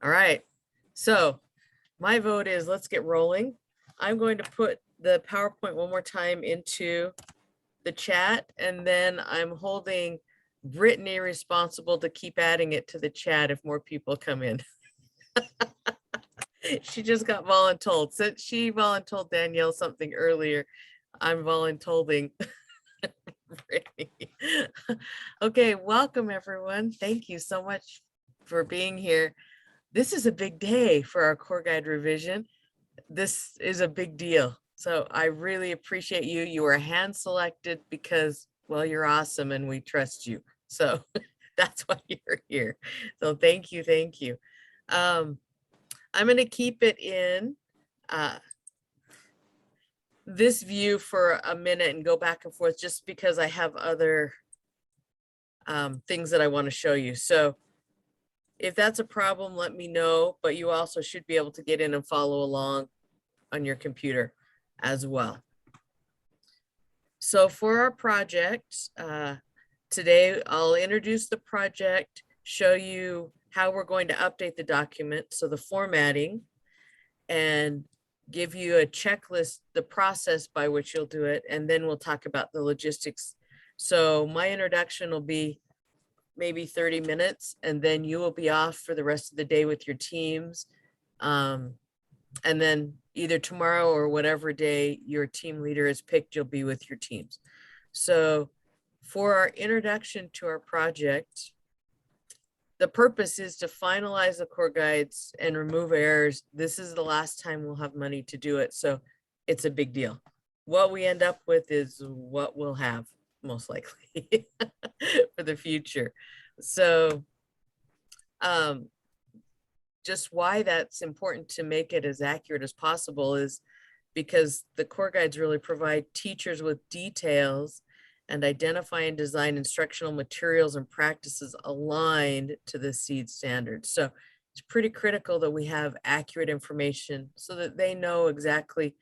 All right. So my vote is let's get rolling. I'm going to put the PowerPoint one more time into the chat, and then I'm holding Brittany responsible to keep adding it to the chat if more people come in. She just got voluntold. Since she voluntold Danielle something earlier, I'm voluntolding Brittany. Okay, welcome everyone. Thank you so much for being here. This is a big day for our core guide revision. This is a big deal. So I really appreciate you. You were hand selected because, well, you're awesome and we trust you. So that's why you're here. So thank you, thank you. I'm going to keep it in this view for a minute and go back and forth just because I have other things that I want to show you. So if that's a problem, let me know, but you also should be able to get in and follow along on your computer as well. So for our project, today I'll introduce the project, show you how we're going to update the document, so the formatting, and give you a checklist, the process by which you'll do it, and then we'll talk about the logistics. So my introduction will be maybe 30 minutes, and then you will be off for the rest of the day with your teams. And then either tomorrow or whatever day your team leader is picked, you'll be with your teams. So for our introduction to our project, the purpose is to finalize the core guides and remove errors. This is the last time we'll have money to do it, so it's a big deal. What we end up with is what we'll have, most likely, for the future. So just why that's important to make it as accurate as possible is because the core guides really provide teachers with details and identify and design instructional materials and practices aligned to the SEED standards. So it's pretty critical that we have accurate information so that they know exactly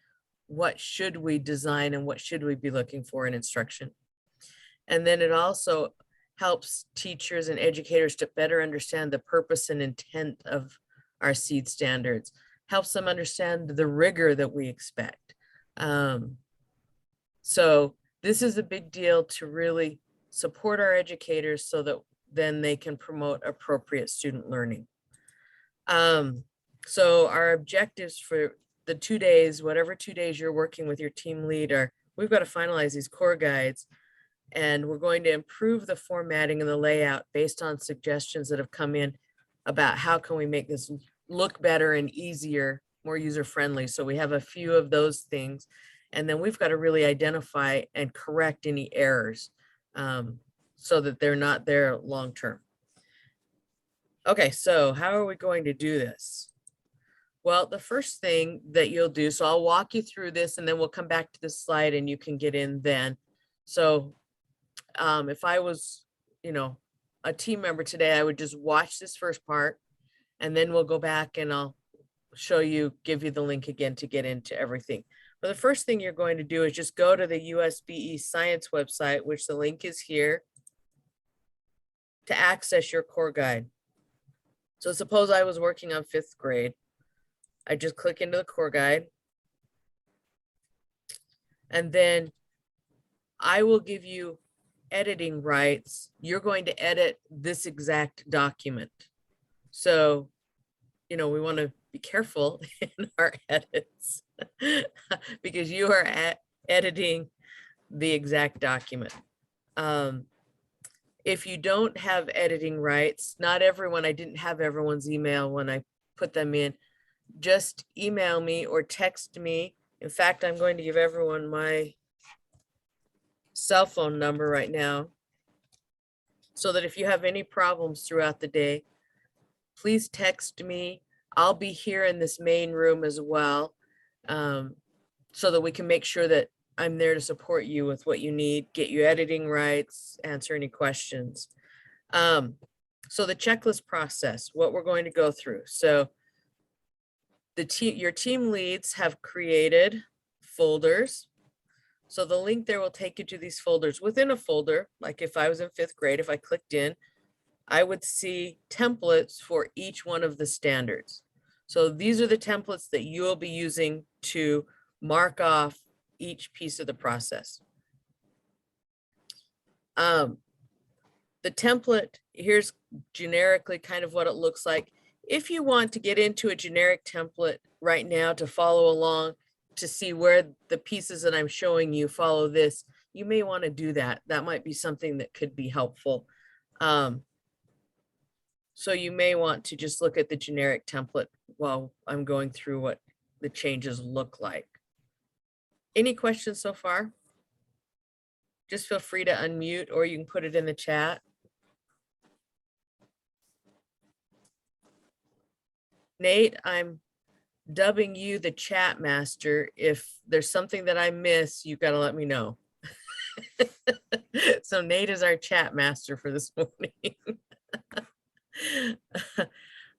what should we design and what should we be looking for in instruction. And then it also helps teachers and educators to better understand the purpose and intent of our SEED standards, helps them understand the rigor that we expect. So this is a big deal to really support our educators so that then they can promote appropriate student learning. So our objectives for the 2 days, whatever 2 days you're working with your team leader, we've got to finalize these core guides, and we're going to improve the formatting and the layout based on suggestions that have come in about how can we make this look better and easier, more user-friendly. So we have a few of those things. And then we've got to really identify and correct any errors so that they're not there long-term. Okay, so how are we going to do this? Well, the first thing that you'll do, so I'll walk you through this and then we'll come back to this slide and you can get in then. So if I was, a team member today, I would just watch this first part and then we'll go back and I'll show you, give you the link again to get into everything. But the first thing you're going to do is just go to the USBE Science website, which the link is here, to access your core guide. So suppose I was working on 5th grade. I just click into the core guide. And then I will give you editing rights. You're going to edit this exact document. So, we want to be careful in our edits because you are editing the exact document. If you don't have editing rights, not everyone, I didn't have everyone's email when I put them in, just email me or text me. In fact, I'm going to give everyone my cell phone number right now so that if you have any problems throughout the day, please text me. I'll be here in this main room as well, so that we can make sure that I'm there to support you with what you need, get you editing rights, answer any questions. So the checklist process, what we're going to go through. So your team leads have created folders. So the link there will take you to these folders. Within a folder, like if I was in 5th grade, if I clicked in, I would see templates for each one of the standards. So these are the templates that you'll be using to mark off each piece of the process. The template, here's generically kind of what it looks like. If you want to get into a generic template right now to follow along, to see where the pieces that I'm showing you follow this, you may want to do that. That might be something that could be helpful. So you may want to just look at the generic template while I'm going through what the changes look like. Any questions so far? Just feel free to unmute, or you can put it in the chat. Nate, I'm dubbing you the chat master. If there's something that I miss, you've got to let me know. So Nate is our chat master for this morning.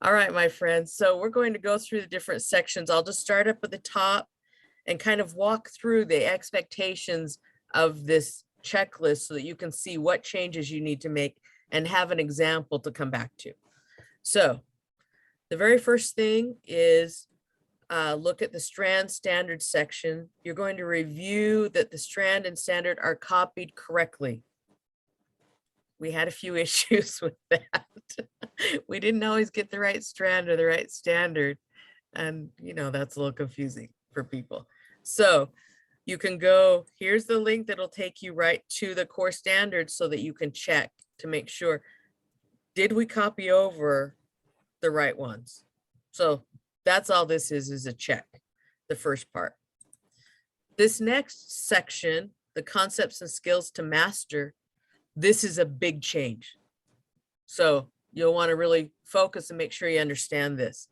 All right, my friends. So we're going to go through the different sections. I'll just start up at the top and kind of walk through the expectations of this checklist so that you can see what changes you need to make and have an example to come back to. So the very first thing is look at the strand standard section. You're going to review that the strand and standard are copied correctly. We had a few issues with that. We didn't always get the right strand or the right standard. And, you know, that's a little confusing for people. So you can go, here's the link that'll take you right to the core standards so that you can check to make sure, did we copy over the right ones? So that's all this is a check, the first part. This next section, the concepts and skills to master, this is a big change. So you'll want to really focus and make sure you understand this.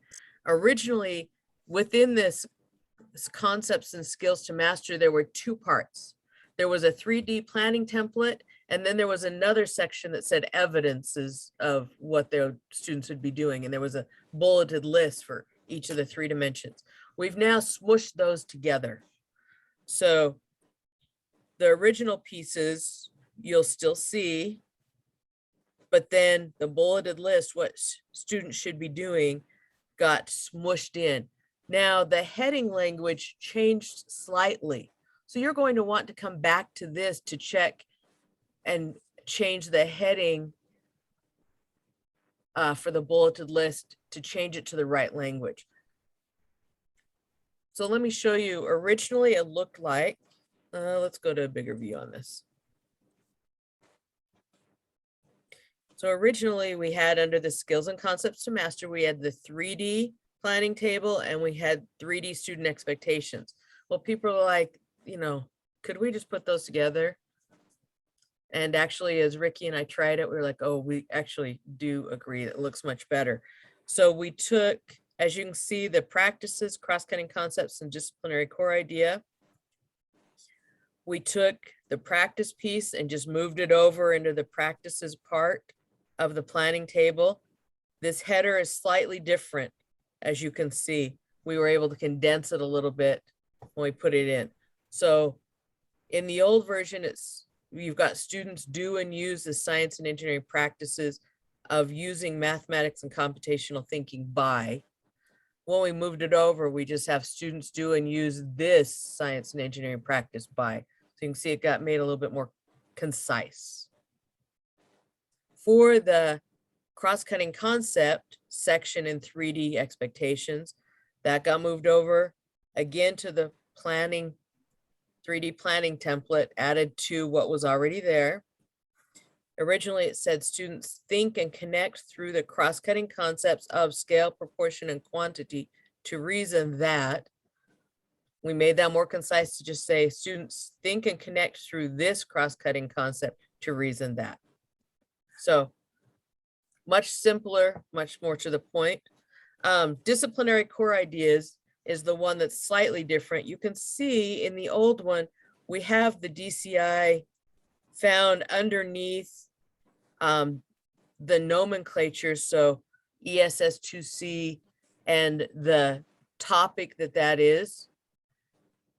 Originally, within this concepts and skills to master, there were two parts. There was a 3D planning template, and then there was another section that said evidences of what their students would be doing. And there was a bulleted list for each of the 3 dimensions. We've now smooshed those together. So the original pieces you'll still see, but then the bulleted list, what students should be doing, got smushed in. Now the heading language changed slightly. So you're going to want to come back to this to check and change the heading for the bulleted list to change it to the right language. So let me show you. Originally it looked like, let's go to a bigger view on this. So originally we had, under the skills and concepts to master, we had the 3D planning table and we had 3D student expectations. Well, people are like, you know, could we just put those together? And actually, as Ricky and I tried it, we were like, oh, we actually do agree. It looks much better. So we took, as you can see, the practices, cross-cutting concepts, and disciplinary core idea. We took the practice piece and just moved it over into the practices part of the planning table. This header is slightly different. As you can see, we were able to condense it a little bit when we put it in. So in the old version, you've got students do and use the science and engineering practices of using mathematics and computational thinking by. When we moved it over, we just have students do and use this science and engineering practice by. So you can see it got made a little bit more concise. For the cross-cutting concept section in 3D expectations, that got moved over again to the planning, 3D planning template, added to what was already there. Originally, it said students think and connect through the cross-cutting concepts of scale, proportion, and quantity to reason that. We made that more concise to just say students think and connect through this cross-cutting concept to reason that. So much simpler, much more to the point. Disciplinary core ideas is the one that's slightly different. You can see in the old one, we have the DCI found underneath the nomenclature. So ESS2C and the topic that is.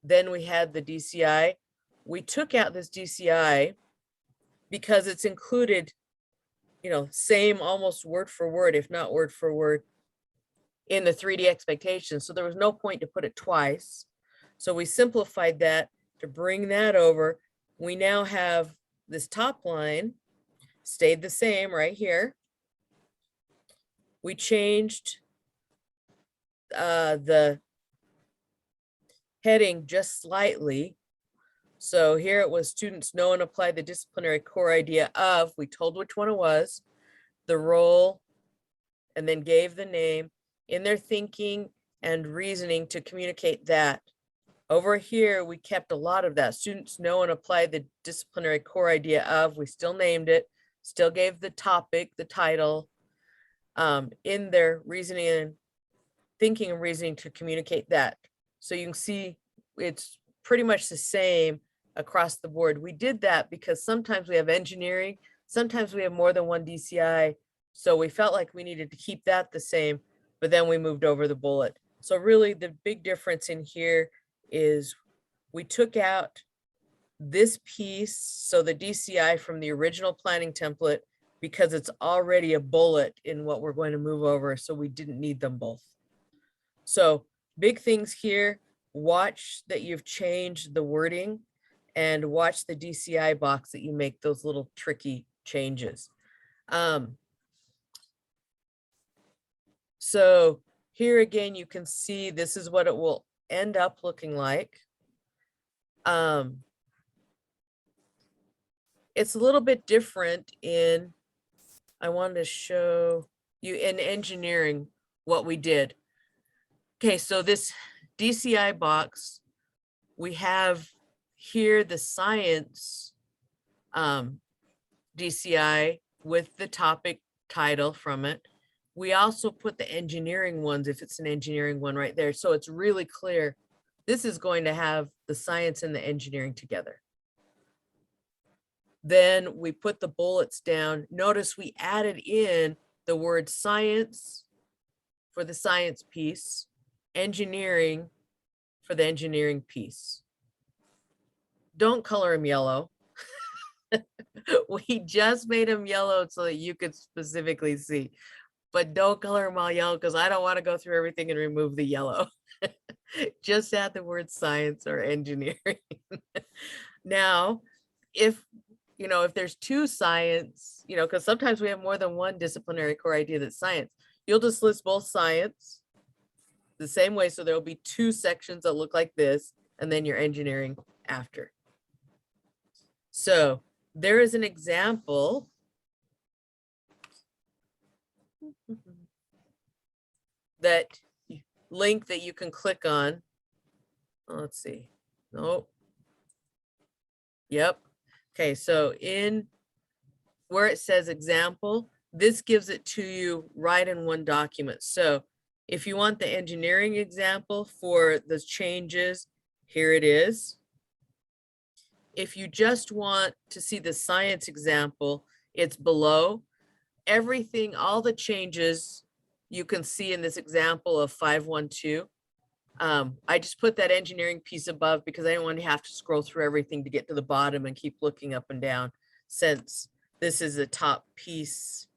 Then we had the DCI. We took out this DCI because it's included you know, same almost word for word, if not word for word, in the 3D expectations. So there was no point to put it twice. So we simplified that to bring that over. We now have this top line stayed the same right here. We changed the heading just slightly. So here it was students know and apply the disciplinary core idea of, we told which one it was, the role, and then gave the name in their thinking and reasoning to communicate that. Over here, we kept a lot of that. Students know and apply the disciplinary core idea of, we still named it, still gave the topic, the title, in their reasoning and thinking and reasoning to communicate that. So you can see it's pretty much the same across the board. We did that because sometimes we have engineering, sometimes we have more than one DCI. So we felt like we needed to keep that the same, but then we moved over the bullet. So really the big difference in here is we took out this piece, so the DCI from the original planning template, because it's already a bullet in what we're going to move over, so we didn't need them both. So big things here, watch that you've changed the wording and watch the DCI box that you make those little tricky changes. So here again, you can see this is what it will end up looking like. It's a little bit different in, I wanted to show you in engineering what we did. Okay, so this DCI box, we have here the science DCI with the topic title from it. We also put the engineering ones, if it's an engineering one right there. So it's really clear. This is going to have the science and the engineering together. Then we put the bullets down. Notice we added in the word science for the science piece, engineering for the engineering piece. Don't color them yellow. We just made them yellow so that you could specifically see, but don't color them all yellow because I don't want to go through everything and remove the yellow. Just add the word science or engineering. Now, if you know, if there's two science, you know, because sometimes we have more than one disciplinary core idea that's science, you'll just list both science the same way. So there'll be two sections that look like this, and then your engineering after. So there is an example. That link that you can click on. Oh, let's see. Nope. Yep. Okay, so in where it says example, this gives it to you right in one document. So if you want the engineering example for the changes, here it is. If you just want to see the science example, it's below. Everything, all the changes you can see in this example of 512. I just put that engineering piece above because I didn't want to have to scroll through everything to get to the bottom and keep looking up and down, since this is the top piece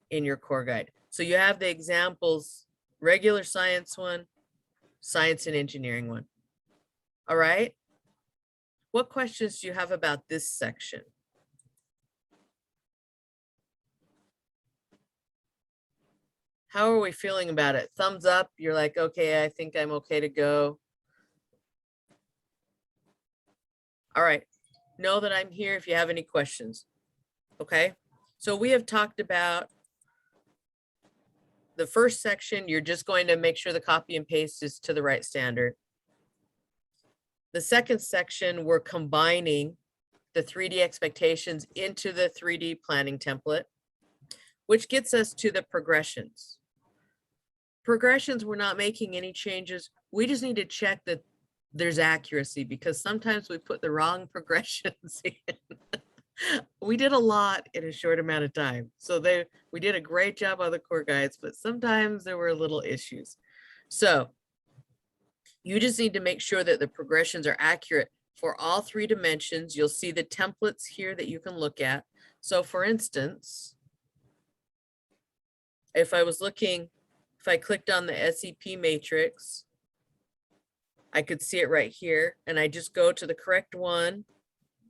in your core guide. So you have the examples, regular science one, science and engineering one. All right. What questions do you have about this section? How are we feeling about it? Thumbs up, you're like, okay, I think I'm okay to go. All right, know that I'm here if you have any questions. Okay, so we have talked about the first section. You're just going to make sure the copy and paste is to the right standard. The second section, we're combining the 3D expectations into the 3D planning template, which gets us to the progressions. Progressions, we're not making any changes. We just need to check that there's accuracy, because sometimes we put the wrong progressions in. We did a lot in a short amount of time. So we did a great job on the core guides, but sometimes there were little issues. So you just need to make sure that the progressions are accurate for all three dimensions. You'll see the templates here that you can look at. So for instance, if I was looking, if I clicked on the SEP matrix, I could see it right here, and I just go to the correct one,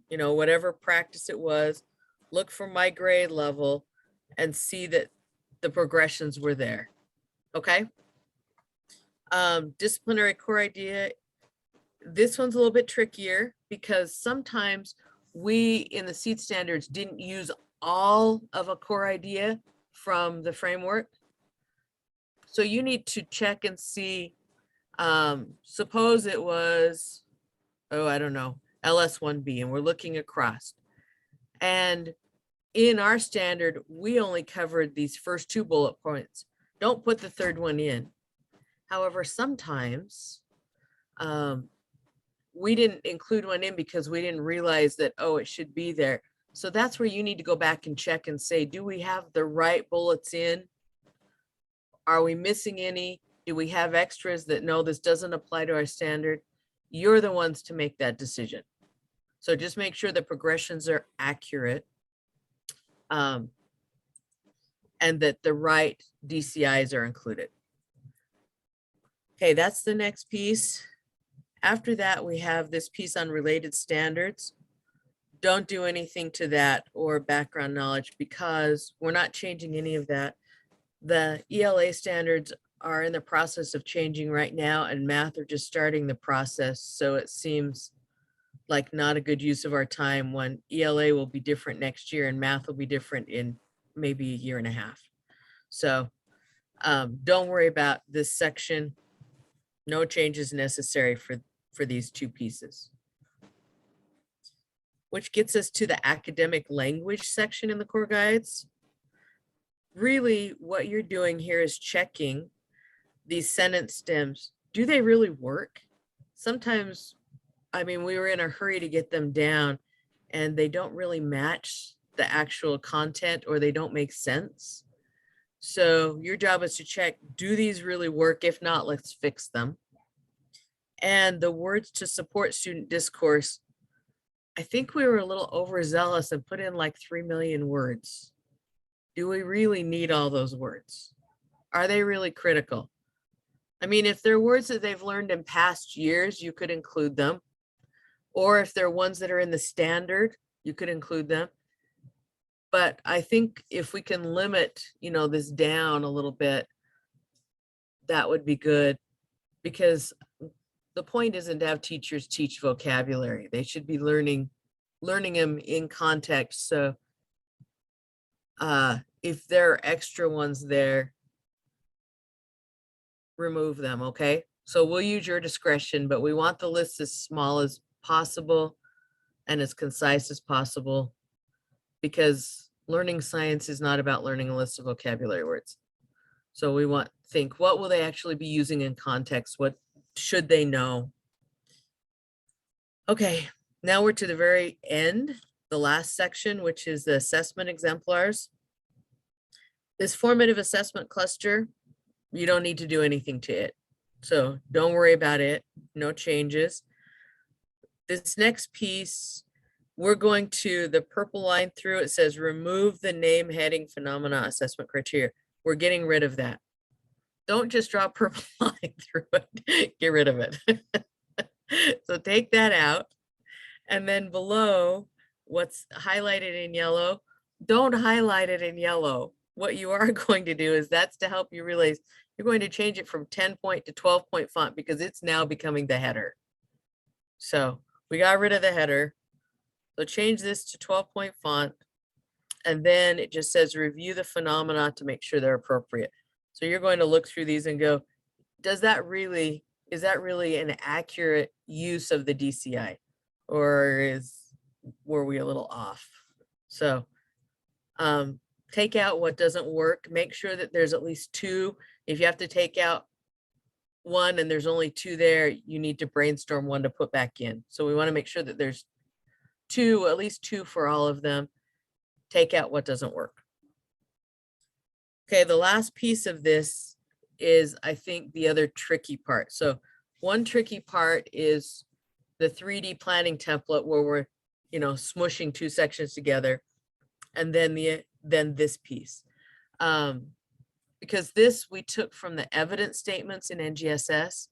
you know, whatever practice it was, look for my grade level and see that the progressions were there. Okay. Disciplinary core idea. This one's a little bit trickier because sometimes we in the seat standards didn't use all of a core idea from the framework. So you need to check and see, suppose it was, oh, I don't know, LS1B, and we're looking across. And in our standard, we only covered these first 2 bullet points. Don't put the third one in. However, sometimes we didn't include one in because we didn't realize that, oh, it should be there. So that's where you need to go back and check and say, do we have the right bullets in? Are we missing any? Do we have extras that no, this doesn't apply to our standard? You're the ones to make that decision. So just make sure the progressions are accurate, and that the right DCIs are included. Okay, that's the next piece. After that, we have this piece on related standards. Don't do anything to that or background knowledge because we're not changing any of that. The ELA standards are in the process of changing right now, and math are just starting the process. So it seems like not a good use of our time when ELA will be different next year and math will be different in maybe a year and a half. So don't worry about this section. No changes necessary for these 2 pieces. Which gets us to the academic language section in the core guides. Really, what you're doing here is checking these sentence stems. Do they really work? Sometimes, I mean, we were in a hurry to get them down and they don't really match the actual content or they don't make sense. So your job is to check, do these really work? If not, let's fix them. And the words to support student discourse, I think we were a little overzealous and put in like 3 million words. Do we really need all those words? Are they really critical? I mean, if they're words that they've learned in past years, you could include them. Or if they're ones that are in the standard, you could include them. But I think if we can limit, you know, this down a little bit, that would be good, because the point isn't to have teachers teach vocabulary. They should be learning them in context. So if there are extra ones there, remove them, okay? So we'll use your discretion, but we want the list as small as possible and as concise as possible, because learning science is not about learning a list of vocabulary words. So we want to think, what will they actually be using in context? What should they know? Okay, now we're to the very end, the last section, which is the assessment exemplars. This formative assessment cluster, you don't need to do anything to it. So don't worry about it, no changes. This next piece, we're going to the purple line through, it says remove the name heading phenomena assessment criteria. We're getting rid of that. Don't just draw a purple line through it, get rid of it. So take that out. And then below, what's highlighted in yellow, don't highlight it in yellow. What you are going to do is that's to help you realize you're going to change it from 10-point to 12-point font because it's now becoming the header. So we got rid of the header. So change this to 12-point font. And then it just says review the phenomena to make sure they're appropriate. So you're going to look through these and go, is that really an accurate use of the DCI? Or were we a little off? So take out what doesn't work. Make sure that there's at least 2. If you have to take out 1 and there's only 2 there, you need to brainstorm 1 to put back in. So we want to make sure that there's 2, at least 2 for all of them. Take out what doesn't work. Okay, the last piece of this is, I think, the other tricky part. So one tricky part is the 3D planning template where we're, you know, smushing 2 sections together, and then this piece. because this we took from the evidence statements in NGSS,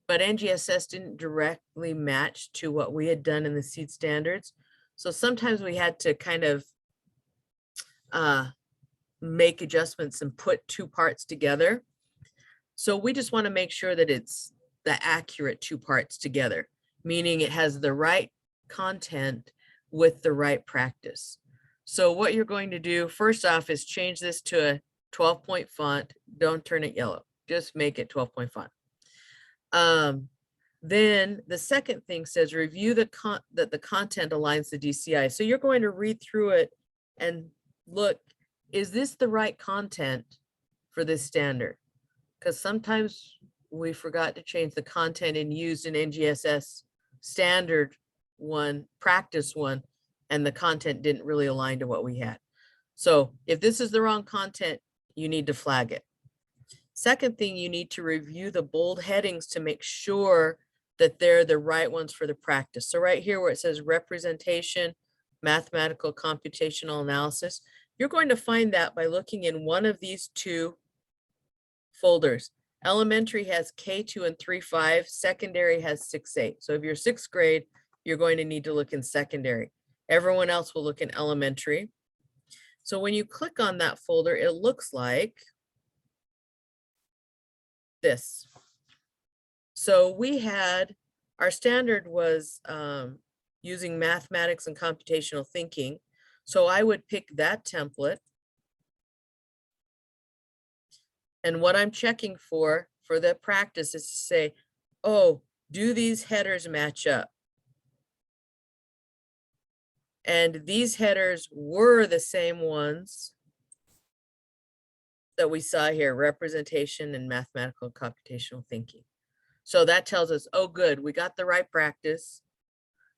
but NGSS didn't directly match to what we had done in the seed standards. So sometimes we had to kind of make adjustments and put two parts together. So we just want to make sure that it's the accurate two parts together, meaning it has the right content with the right practice. So what you're going to do first off is change this to a 12-point font. Don't turn it yellow, just make it 12-point font. Then the second thing says review that the content aligns the DCI. So you're going to read through it and look, is this the right content for this standard? Because sometimes we forgot to change the content and used an NGSS standard one, practice one, and the content didn't really align to what we had. So if this is the wrong content, you need to flag it. Second thing, you need to review the bold headings to make sure that they're the right ones for the practice. So right here where it says representation, mathematical computational analysis, you're going to find that by looking in one of these two folders. Elementary has K2 and 3.5, secondary has 6.8. So if you're sixth grade, you're going to need to look in secondary. Everyone else will look in elementary. So when you click on that folder, it looks like this. So we had, our standard was using mathematics and computational thinking. So I would pick that template. And what I'm checking for the practice is to say, oh, do these headers match up? And these headers were the same ones that we saw here, representation and mathematical and computational thinking. So that tells us, oh, good, we got the right practice.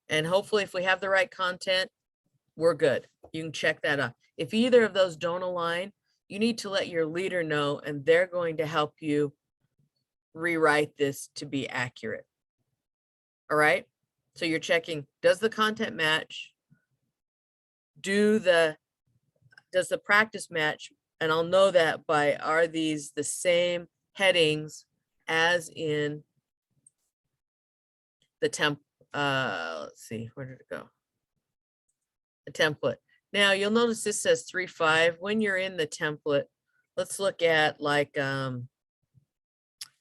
And hopefully if we have the right content, we're good. You can check that off. If either of those don't align, you need to let your leader know, and they're going to help you rewrite this to be accurate. All right. So you're checking, does the content match? Does the practice match? And I'll know that by, are these the same headings as in the let's see, where did it go? The template. Now you'll notice this says 3.5. When you're in the template, let's look at like, oh,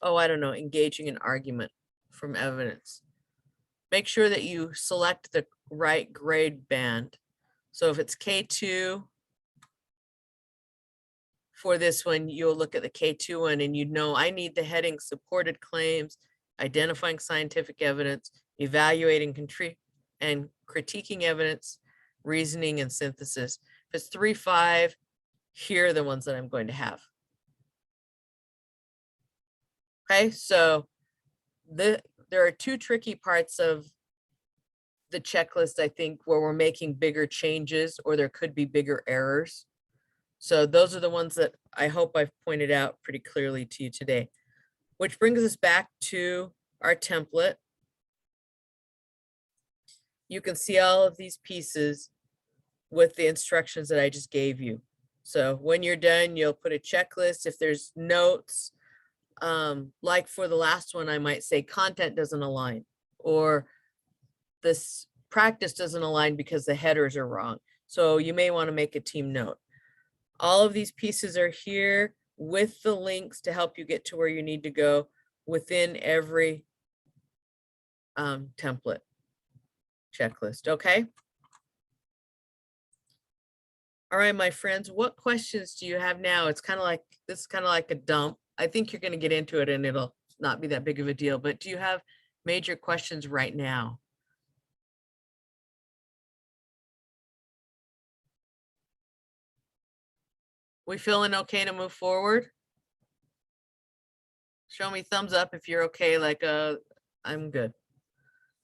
I don't know, engaging an argument from evidence. Make sure that you select the right grade band. So if it's K2, for this one, you'll look at the K2 one and you'd know I need the heading supported claims, identifying scientific evidence, evaluating and critiquing evidence, reasoning and synthesis. If it's 3.5, here are the ones that I'm going to have. Okay, so there are two tricky parts of the checklist, I think, where we're making bigger changes or there could be bigger errors. So those are the ones that I hope I've pointed out pretty clearly to you today, which brings us back to our template. You can see all of these pieces with the instructions that I just gave you. So when you're done, you'll put a checklist. If there's notes, like for the last one, I might say content doesn't align, or this practice doesn't align because the headers are wrong. So you may want to make a team note. All of these pieces are here with the links to help you get to where you need to go within every template checklist. Okay. All right, my friends, what questions do you have now? It's kind of like, this is kind of like a dump. I think you're going to get into it and it'll not be that big of a deal, but do you have major questions right now? We feeling okay to move forward? Show me thumbs up if you're okay, like I'm good.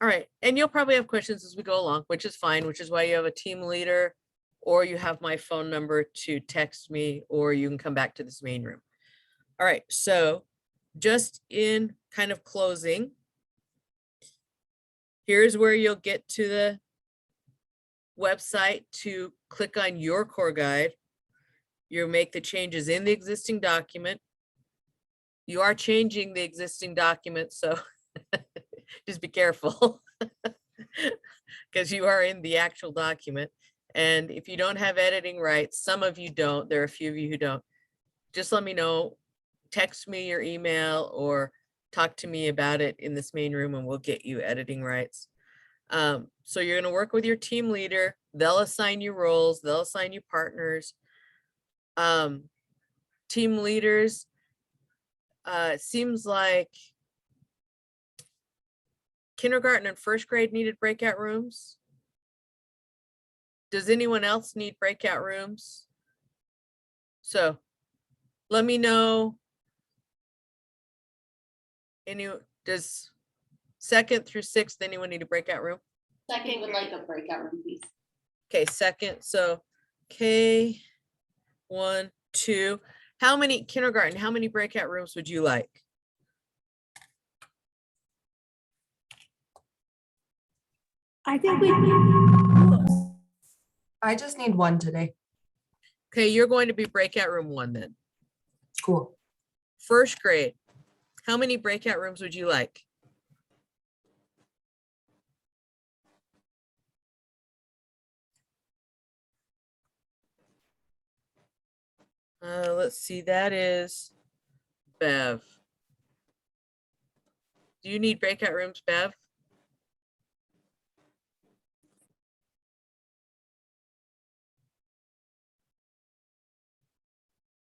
All right, and you'll probably have questions as we go along, which is fine, which is why you have a team leader, or you have my phone number to text me, or you can come back to this main room. All right, so just in kind of closing, here's where you'll get to the website to click on your core guide. You make the changes in the existing document. You are changing the existing document, so just be careful because you are in the actual document. And if you don't have editing rights, some of you don't, there are a few of you who don't, just let me know, text me your email or talk to me about it in this main room and we'll get you editing rights. So you're going to work with your team leader. They'll assign you roles. They'll assign you partners. Team leaders, it seems like kindergarten and first grade needed breakout rooms. Does anyone else need breakout rooms? So let me know. Does 2nd through 6th, anyone need a breakout room? Second would like a breakout room, please. Okay, 2nd. So K, 1, 2. How many kindergarten? How many breakout rooms would you like? I think I just need one today. Okay, you're going to be breakout room 1 then. Cool. First grade. How many breakout rooms would you like? Let's see, that is Bev. Do you need breakout rooms, Bev?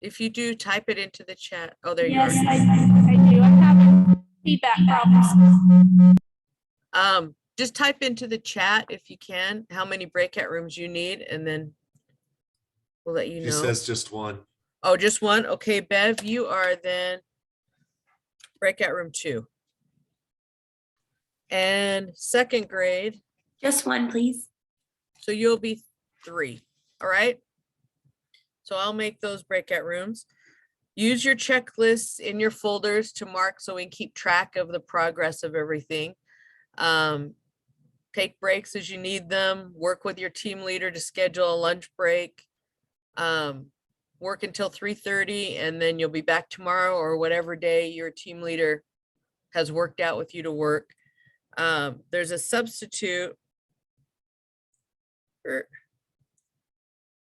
If you do, type it into the chat. Oh, there yes, you are. I do. I'm having feedback problems. Just type into the chat if you can, how many breakout rooms you need, and then we'll let you know. He says just one. Oh, just one? Okay, Bev, you are then breakout room 2. And second grade, Just one, please. so you'll be 3, all right? So I'll make those breakout rooms. Use your checklists in your folders to mark so we can keep track of the progress of everything. Take breaks as you need them. Work with your team leader to schedule a lunch break. Work until 3:30 and then you'll be back tomorrow or whatever day your team leader has worked out with you to work. There's a substitute.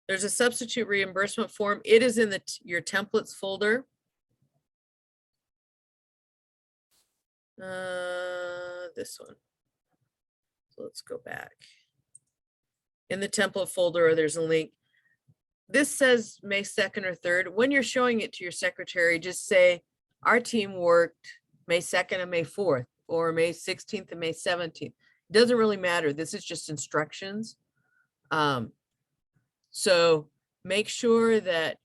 There's a substitute reimbursement form. It is in your templates folder. This one. So let's go back. In the template folder, there's a link. This says May 2nd or 3rd. When you're showing it to your secretary, just say, our team worked May 2nd and May 4th, or May 16th and May 17th. It doesn't really matter. This is just instructions. So make sure that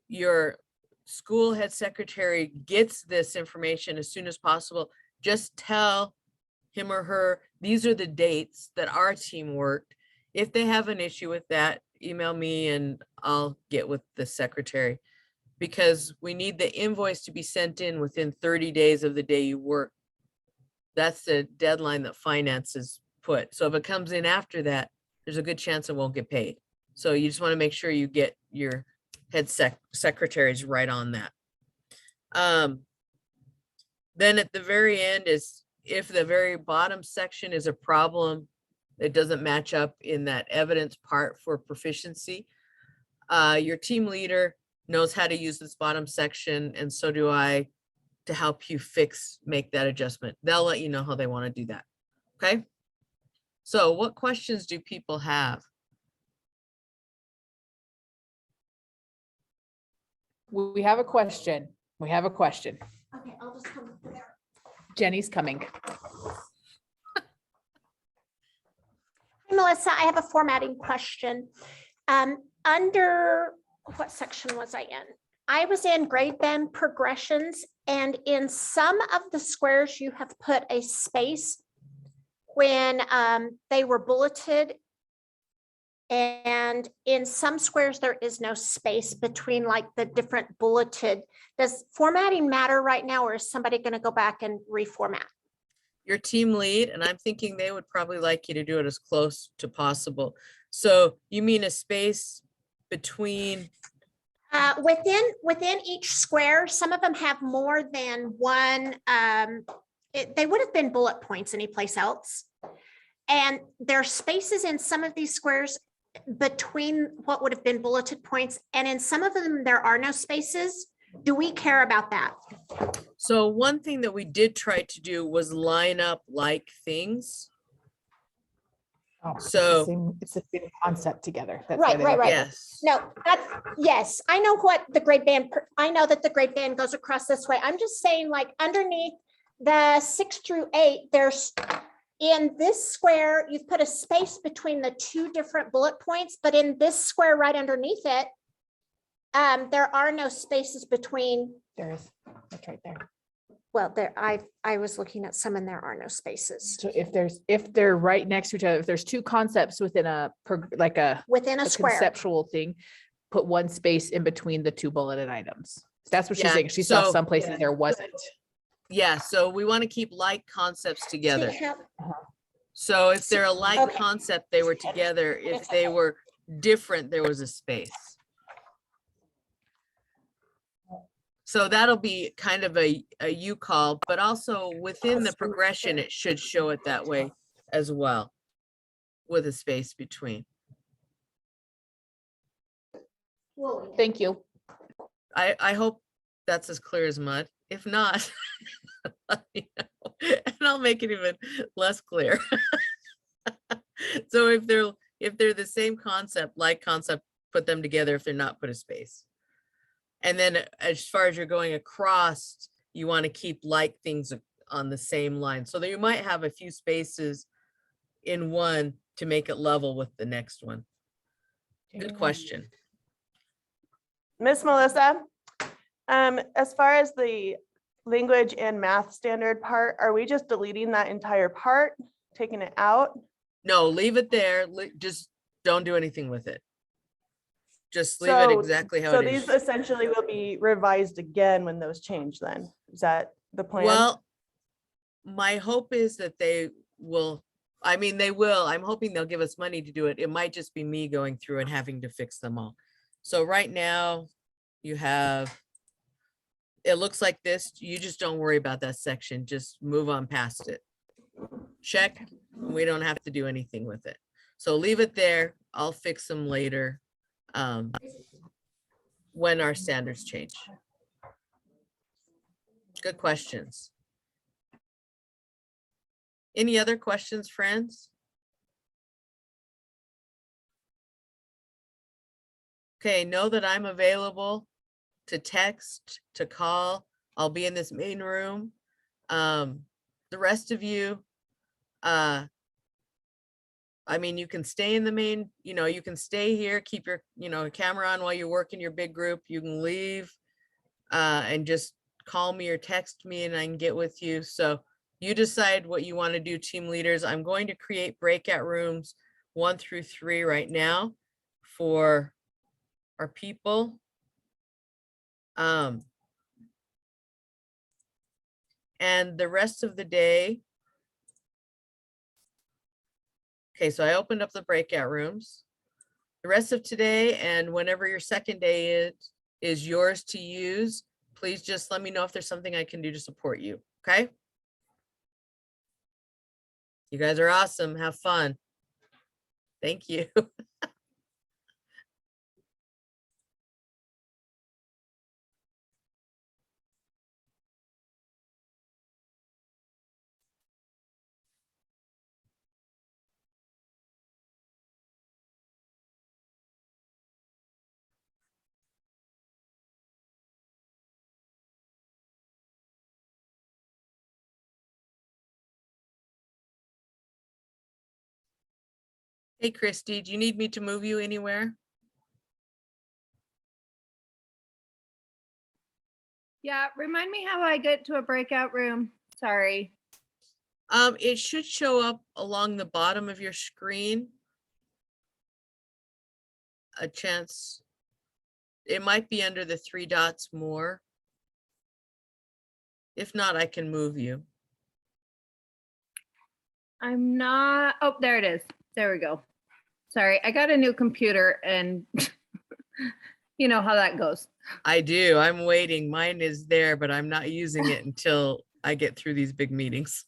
your school head secretary gets this information as soon as possible. Just tell him or her, these are the dates that our team worked. If they have an issue with that, email me and I'll get with the secretary, because we need the invoice to be sent in within 30 days of the day you work. That's the deadline that finance is put. So if it comes in after that, there's a good chance it won't get paid. So you just want to make sure you get your head secretaries right on that. Then at the very end is, if the very bottom section is a problem, it doesn't match up in that evidence part for proficiency, your team leader knows how to use this bottom section, and so do I, to help you make that adjustment. They'll let you know how they want to do that. Okay. So what questions do people have? We have a question. We have a question. Okay, I'll just come there. Jenny's coming. Hey, Melissa, I have a formatting question. Under what section was I in? I was in grade band progressions, and in some of the squares you have put a space when they were bulleted, and in some squares there is no space between like the different bulleted. Does formatting matter right now, or is somebody going to go back and reformat? Your team lead, and I'm thinking they would probably like you to do it as close to possible. So you mean a space between Within each square, some of them have more than one, they would have been bullet points anyplace else. And there are spaces in some of these squares between what would have been bulleted points, and in some of them, there are no spaces. Do we care about that? So one thing that we did try to do was line up like things. Oh, it's the So- same- It's the same concept together. That's Right, why they right, look right. alike. Yes. No, that's, yes, I know what the grade band, I know that the grade band goes across this way. I'm just saying, like, underneath the 6 through 8, there's, in this square, you've put a space between the two different bullet points, but in this square right underneath it, there are no spaces between, There is, that's right there. well, there, I was looking at some and there are no spaces So if they're right next to each other, if there's two concepts within like a within a square. conceptual thing, put one space in between the two bulleted items. That's what she's Yeah, saying. She saw so- some places there wasn't. Yeah, so we want to keep like concepts See together. how- So if they're a like Okay. concept, they were together. If they were different, there was a space. So that'll be kind of a you call, but also within the progression, it should show it that way as well, with a space between. Thank you. I hope that's as clear as mud. If not, let me know, and I'll make it even less clear. So if they're the same concept, like concept, put them together. If they're not, put a space. And then as far as you're going across, you want to keep like things on the same line, so that you might have a few spaces in one to make it level with the next one. Good question. Miss Melissa, as far as the language and math standard part, are we just deleting that entire part, taking it out? No, leave it there. Just don't do anything with it. Just leave it exactly how So it these is. essentially will be revised again when those change then? Is that the plan? Well, my hope is that they will, I mean, they will. I'm hoping they'll give us money to do it. It might just be me going through and having to fix them all. So right now you have, it looks like this. You just don't worry about that section. Just move on past it. Check. We don't have to do anything with it. So leave it there. I'll fix them later. When our standards change. Good questions. Any other questions, friends? Okay, know that I'm available to text, to call. I'll be in this main room. The rest of you, I mean, you can stay in the main, you can stay here, keep your, camera on while you work in your big group. You can leave and just call me or text me and I can get with you. So you decide what you want to do, team leaders. I'm going to create breakout rooms 1 through 3 right now for our people. And the rest of the day, okay, so I opened up the breakout rooms. The rest of today and whenever your second day is yours to use. Please just let me know if there's something I can do to support you, okay? You guys are awesome. Have fun. Thank you. Hey, Christy, do you need me to move you anywhere? Yeah, remind me how I get to a breakout room. Sorry. It should show up along the bottom of your screen. A chance. It might be under the 3 dots more. If not, I can move you. I'm not, oh, there it is. There we go. Sorry, I got a new computer and You know how that goes. I do. I'm waiting. Mine is there, but I'm not using it until I get through these big meetings.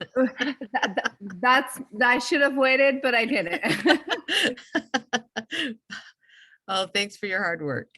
I should have waited, but I didn't. Oh, thanks for your hard work.